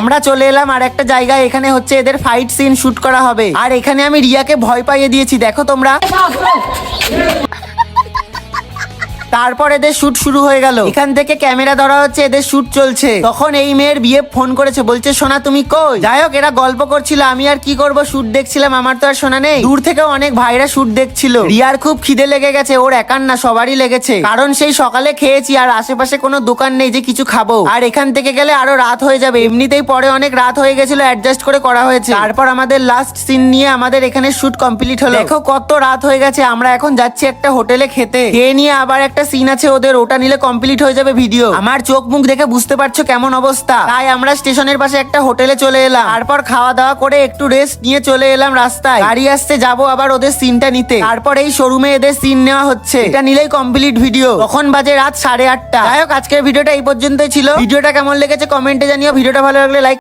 আমরা চলে এলাম আর একটা জায়গায়, এখানে হচ্ছে এদের ফাইট সিন শুট করা হবে। আর এখানে আমি রিয়াকে ভয় পাইয়ে দিয়েছি, দেখো তোমরা। তারপর এদের শুট শুরু হয়ে গেল, এখান থেকে ক্যামেরা ধরা হচ্ছে, এদের শুট চলছে। তখন এই মেয়ের বিয়ে ফোন করেছে, বলছে সোনা তুমি কই। যাই হোক এরা গল্প করছিল, আমি আর কি করব, শুট দেখছিলাম, আমার তো আর সোনা নেই। দূর থেকে অনেক ভাইরা শুট দেখছিল। রিয়ার খুব খিদে লেগে গেছে, ওর একার না সবারই লেগেছে, কারণ সেই সকালে খেয়েছি আর আশেপাশে কোনো দোকান নেই যে কিছু খাবো। আর এখান থেকে গেলে আরো রাত হয়ে যাবে, এমনিতেই পরে অনেক রাত হয়ে গেছিল, অ্যাডজাস্ট করে করা হয়েছে। তারপর আমাদের লাস্ট সিন নিয়ে আমাদের এখানে শুট কমপ্লিট হলো। দেখো কত রাত হয়ে গেছে, আমরা এখন যাচ্ছি একটা হোটেলে খেতে। খেয়ে নিয়ে আবার একটা সিন আছে ওদের, ওটা নিলে কমপ্লিট হয়ে যাবে ভিডিও। আমার চোখ মুখ দেখে বুঝতে পারছো কেমন অবস্থা। তাই আমরা স্টেশনের পাশে একটা হোটেলে চলে এলাম। তারপর খাওয়া দাওয়া করে একটু রেস্ট নিয়ে চলে এলাম রাস্তায়। গাড়ি আসছে, যাবো আবার ওদের সিনটা নিতে। তারপর এই শোরুমে এদের সিন নেওয়া হচ্ছে, এটা নিলেই কমপ্লিট ভিডিও। তখন বাজে রাত 8:30। যাই হোক আজকের ভিডিওটা এই পর্যন্তই ছিল। ভিডিওটা কেমন লেগেছে কমেন্টে জানিও। ভিডিওটা ভালো লাগলে লাইক